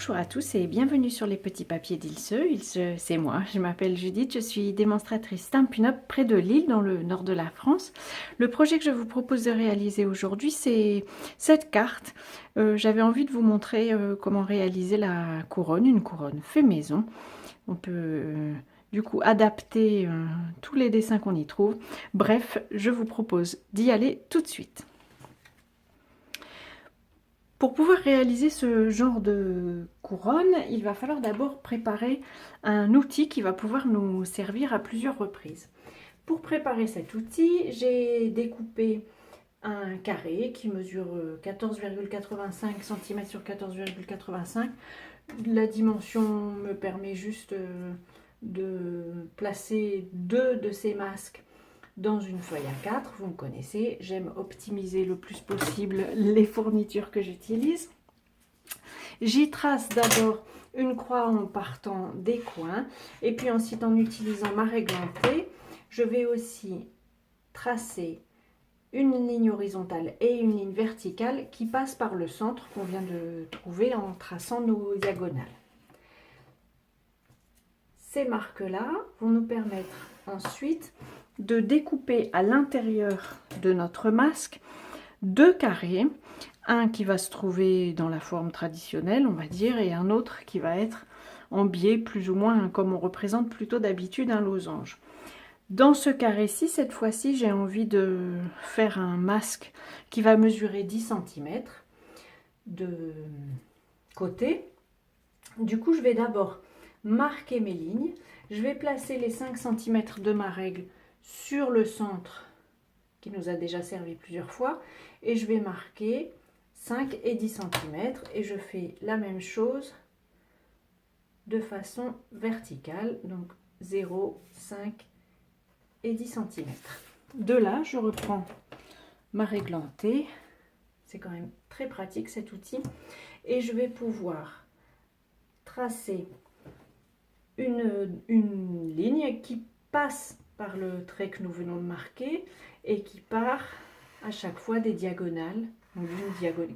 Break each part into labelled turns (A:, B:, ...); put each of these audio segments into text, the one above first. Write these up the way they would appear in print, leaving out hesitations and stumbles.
A: Bonjour à tous et bienvenue sur les petits papiers d'Ilse. Ilse, c'est moi, je m'appelle Judith, je suis démonstratrice Stampin' Up près de Lille dans le nord de la France. Le projet que je vous propose de réaliser aujourd'hui, c'est cette carte. J'avais envie de vous montrer comment réaliser la couronne, une couronne fait maison. On peut du coup adapter tous les dessins qu'on y trouve. Bref, je vous propose d'y aller tout de suite. Pour pouvoir réaliser ce genre de couronne, il va falloir d'abord préparer un outil qui va pouvoir nous servir à plusieurs reprises. Pour préparer cet outil, j'ai découpé un carré qui mesure 14,85 cm sur 14,85. La dimension me permet juste de placer deux de ces masques dans une feuille A4, vous me connaissez, j'aime optimiser le plus possible les fournitures que j'utilise. J'y trace d'abord une croix en partant des coins et puis ensuite en utilisant ma règle en T, je vais aussi tracer une ligne horizontale et une ligne verticale qui passe par le centre qu'on vient de trouver en traçant nos diagonales. Ces marques-là vont nous permettre ensuite de découper à l'intérieur de notre masque deux carrés, un qui va se trouver dans la forme traditionnelle, on va dire, et un autre qui va être en biais, plus ou moins comme on représente plutôt d'habitude un losange. Dans ce carré-ci, cette fois-ci, j'ai envie de faire un masque qui va mesurer 10 cm de côté. Du coup, je vais d'abord marquer mes lignes. Je vais placer les 5 cm de ma règle sur le centre qui nous a déjà servi plusieurs fois et je vais marquer 5 et 10 cm et je fais la même chose de façon verticale, donc 0, 5 et 10 cm. De là, je reprends ma règle en T, c'est quand même très pratique cet outil, et je vais pouvoir tracer une ligne qui passe par le trait que nous venons de marquer et qui part à chaque fois des diagonales,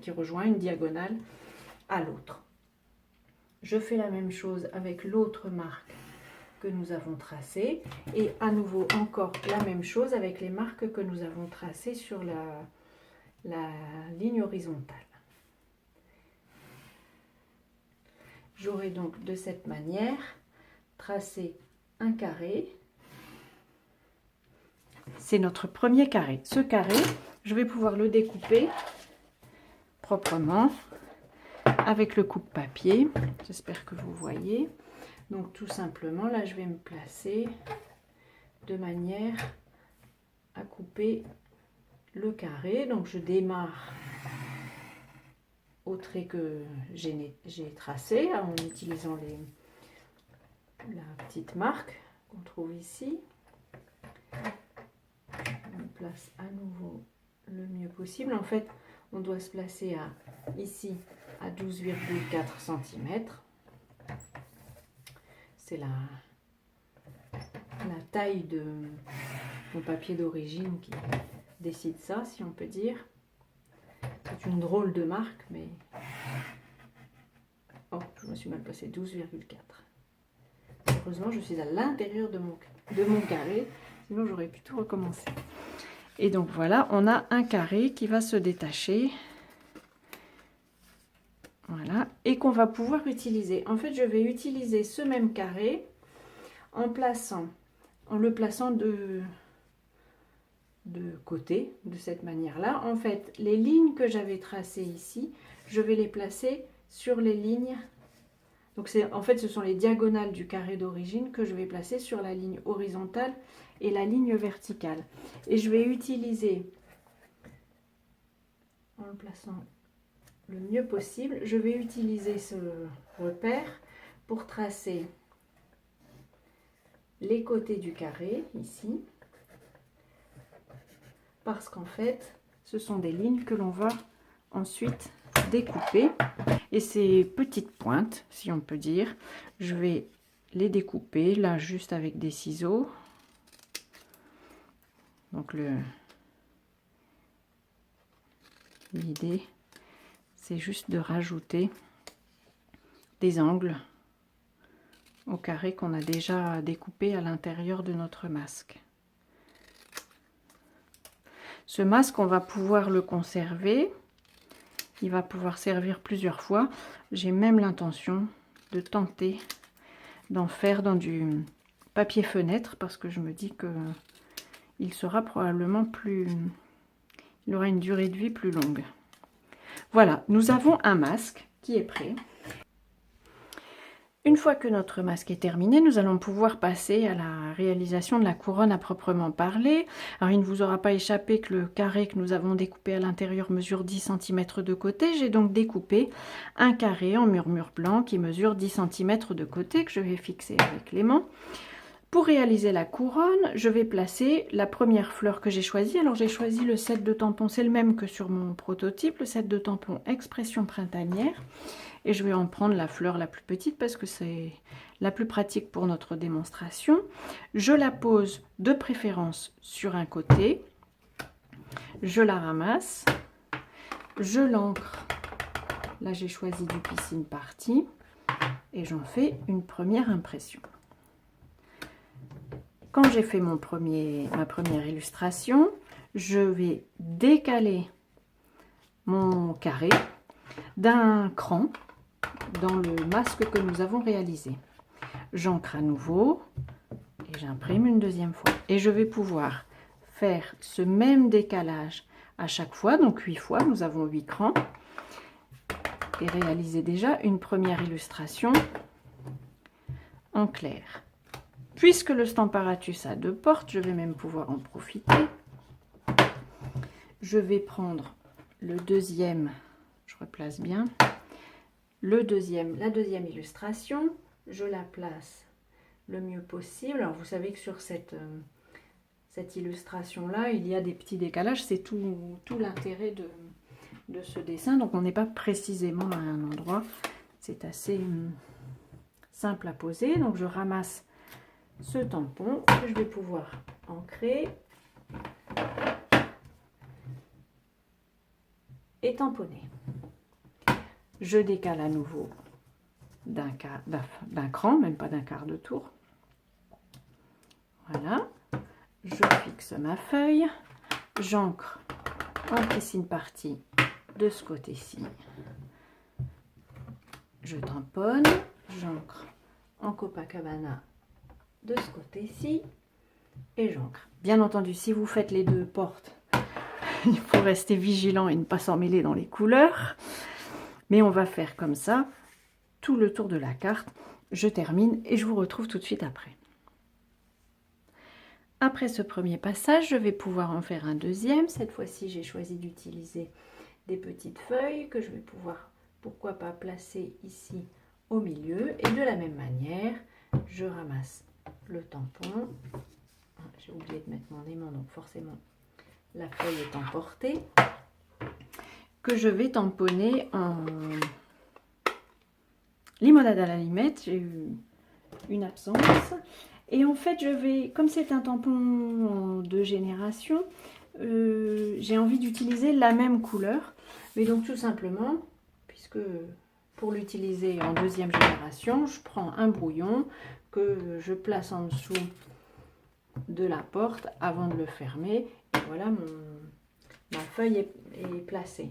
A: qui rejoint une diagonale à l'autre. Je fais la même chose avec l'autre marque que nous avons tracée et à nouveau encore la même chose avec les marques que nous avons tracées sur la ligne horizontale. J'aurai donc de cette manière tracé un carré. C'est notre premier carré. Ce carré, je vais pouvoir le découper proprement avec le coupe-papier. J'espère que vous voyez. Donc tout simplement, là je vais me placer de manière à couper le carré. Donc je démarre au trait que j'ai tracé en utilisant la petite marque qu'on trouve ici. On me place à nouveau le mieux possible. En fait, on doit se placer ici à 12,4 cm. C'est la taille de mon papier d'origine qui décide ça, si on peut dire. C'est une drôle de marque, mais... Oh, je me suis mal placée, 12,4. Heureusement, je suis à l'intérieur de mon carré, sinon j'aurais pu tout recommencer. Et donc voilà, on a un carré qui va se détacher. Voilà, et qu'on va pouvoir utiliser. En fait, je vais utiliser ce même carré en le plaçant de côté, de cette manière-là. En fait, les lignes que j'avais tracées ici, je vais les placer sur les lignes. Donc en fait, ce sont les diagonales du carré d'origine que je vais placer sur la ligne horizontale et la ligne verticale. Et je vais utiliser, en le plaçant le mieux possible, je vais utiliser ce repère pour tracer les côtés du carré, ici, parce qu'en fait, ce sont des lignes que l'on va ensuite découper. Et ces petites pointes, si on peut dire, je vais les découper là juste avec des ciseaux. Donc l'idée, c'est juste de rajouter des angles au carré qu'on a déjà découpé à l'intérieur de notre masque. Ce masque, on va pouvoir le conserver. Il va pouvoir servir plusieurs fois. J'ai même l'intention de tenter d'en faire dans du papier fenêtre parce que je me dis que il sera probablement plus... il aura une durée de vie plus longue. Voilà, nous avons un masque qui est prêt. Une fois que notre masque est terminé, nous allons pouvoir passer à la réalisation de la couronne à proprement parler. Alors il ne vous aura pas échappé que le carré que nous avons découpé à l'intérieur mesure 10 cm de côté. J'ai donc découpé un carré en murmure blanc qui mesure 10 cm de côté que je vais fixer avec l'aimant. Pour réaliser la couronne, je vais placer la première fleur que j'ai choisie. Alors j'ai choisi le set de tampons, c'est le même que sur mon prototype, le set de tampons Expression Printanière. Et je vais en prendre la fleur la plus petite parce que c'est la plus pratique pour notre démonstration. Je la pose de préférence sur un côté. Je la ramasse. Je l'ancre. Là, j'ai choisi du Piscine Party. Et j'en fais une première impression. Quand j'ai fait ma première illustration, je vais décaler mon carré d'un cran dans le masque que nous avons réalisé. J'ancre à nouveau et j'imprime une deuxième fois. Et je vais pouvoir faire ce même décalage à chaque fois, donc 8 fois, nous avons 8 crans, et réaliser déjà une première illustration en clair. Puisque le Stamparatus a 2 portes, je vais même pouvoir en profiter. Je vais prendre le deuxième, je replace bien, la deuxième illustration, je la place le mieux possible. Alors vous savez que sur cette illustration là, il y a des petits décalages, c'est tout l'intérêt de ce dessin, donc on n'est pas précisément à un endroit, c'est assez simple à poser. Donc je ramasse ce tampon que je vais pouvoir ancrer et tamponner. Je décale à nouveau d'un cran, même pas d'un quart de tour. Voilà, je fixe ma feuille, j'ancre en Piscine Party de ce côté-ci, je tamponne, j'ancre en Copacabana de ce côté-ci et j'ancre. Bien entendu, si vous faites les 2 portes, il faut rester vigilant et ne pas s'en mêler dans les couleurs. Mais on va faire comme ça tout le tour de la carte. Je termine et je vous retrouve tout de suite après. Après ce premier passage, je vais pouvoir en faire un deuxième. Cette fois-ci, j'ai choisi d'utiliser des petites feuilles que je vais pouvoir, pourquoi pas, placer ici au milieu. Et de la même manière, je ramasse le tampon. J'ai oublié de mettre mon aimant, donc forcément la feuille est emportée, que je vais tamponner en limonade à l'allumette. J'ai eu une absence et en fait je vais, comme c'est un tampon de génération, j'ai envie d'utiliser la même couleur, mais donc tout simplement, puisque pour l'utiliser en deuxième génération, je prends un brouillon que je place en dessous de la porte avant de le fermer. Et voilà, ma feuille est placée.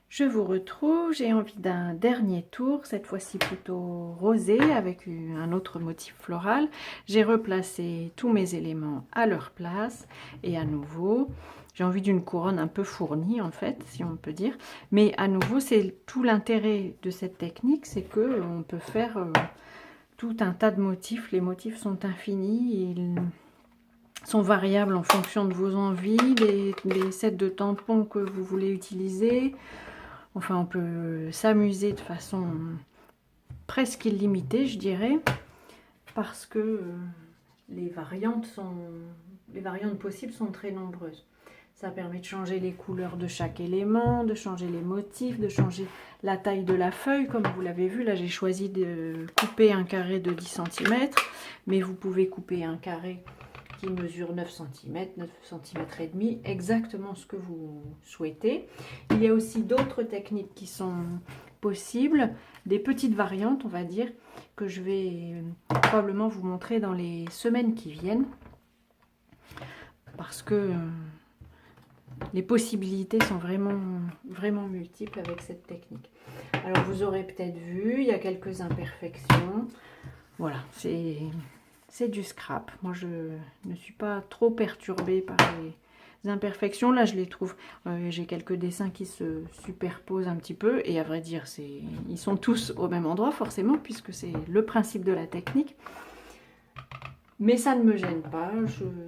A: Je vous retrouve, j'ai envie d'un dernier tour, cette fois-ci plutôt rosé avec un autre motif floral. J'ai replacé tous mes éléments à leur place et à nouveau, j'ai envie d'une couronne un peu fournie en fait, si on peut dire. Mais à nouveau, c'est tout l'intérêt de cette technique, c'est que on peut faire tout un tas de motifs. Les motifs sont infinis, ils sont variables en fonction de vos envies, des sets de tampons que vous voulez utiliser. Enfin, on peut s'amuser de façon presque illimitée, je dirais, parce que les variantes possibles sont très nombreuses. Ça permet de changer les couleurs de chaque élément, de changer les motifs, de changer la taille de la feuille. Comme vous l'avez vu, là j'ai choisi de couper un carré de 10 cm, mais vous pouvez couper un carré qui mesure 9 cm, 9 cm et demi, exactement ce que vous souhaitez. Il y a aussi d'autres techniques qui sont possibles, des petites variantes, on va dire, que je vais probablement vous montrer dans les semaines qui viennent. Parce que les possibilités sont vraiment multiples avec cette technique. Alors vous aurez peut-être vu, il y a quelques imperfections. Voilà, c'est du scrap. Moi je ne suis pas trop perturbée par les imperfections. Là je les trouve, j'ai quelques dessins qui se superposent un petit peu. Et à vrai dire, ils sont tous au même endroit forcément, puisque c'est le principe de la technique. Mais ça ne me gêne pas,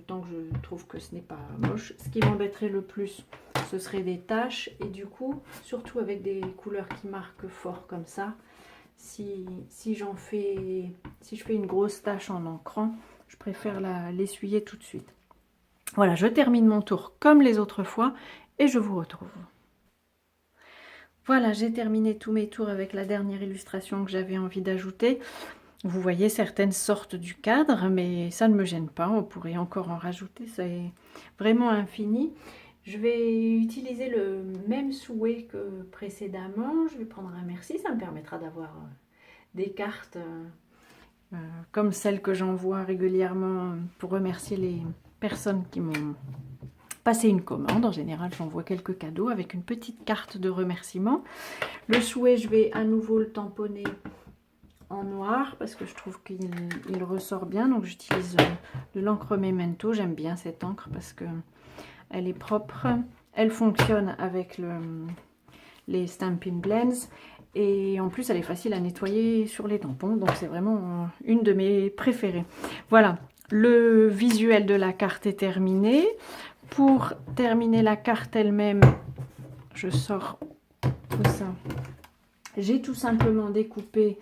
A: tant que je trouve que ce n'est pas moche. Ce qui m'embêterait le plus, ce serait des taches. Et du coup, surtout avec des couleurs qui marquent fort comme ça, si je fais une grosse tache en encrant, je préfère l'essuyer tout de suite. Voilà, je termine mon tour comme les autres fois et je vous retrouve. Voilà, j'ai terminé tous mes tours avec la dernière illustration que j'avais envie d'ajouter. Vous voyez, certaines sortent du cadre, mais ça ne me gêne pas. On pourrait encore en rajouter, c'est vraiment infini. Je vais utiliser le même souhait que précédemment. Je vais prendre un merci, ça me permettra d'avoir des cartes comme celles que j'envoie régulièrement pour remercier les personnes qui m'ont passé une commande. En général, j'envoie quelques cadeaux avec une petite carte de remerciement. Le souhait, je vais à nouveau le tamponner en noir parce que je trouve qu'il ressort bien, donc j'utilise de l'encre Memento. J'aime bien cette encre parce que elle est propre, elle fonctionne avec les Stampin' Blends et en plus elle est facile à nettoyer sur les tampons, donc c'est vraiment une de mes préférées. Voilà, le visuel de la carte est terminé. Pour terminer la carte elle-même, je sors tout ça. J'ai tout simplement découpé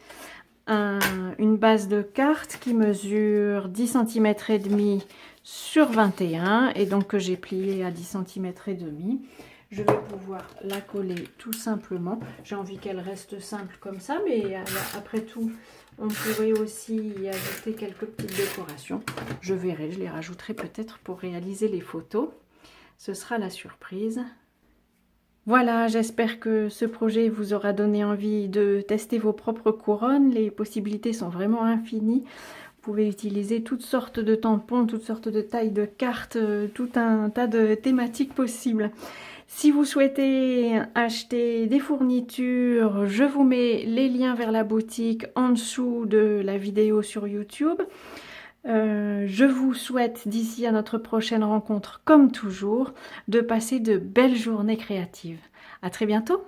A: une base de carte qui mesure 10 cm et demi sur 21 et donc que j'ai plié à 10 cm et demi. Je vais pouvoir la coller tout simplement. J'ai envie qu'elle reste simple comme ça, mais après tout, on pourrait aussi y ajouter quelques petites décorations. Je verrai, je les rajouterai peut-être pour réaliser les photos. Ce sera la surprise. Voilà, j'espère que ce projet vous aura donné envie de tester vos propres couronnes. Les possibilités sont vraiment infinies. Vous pouvez utiliser toutes sortes de tampons, toutes sortes de tailles de cartes, tout un tas de thématiques possibles. Si vous souhaitez acheter des fournitures, je vous mets les liens vers la boutique en dessous de la vidéo sur YouTube. Je vous souhaite d'ici à notre prochaine rencontre, comme toujours, de passer de belles journées créatives. À très bientôt!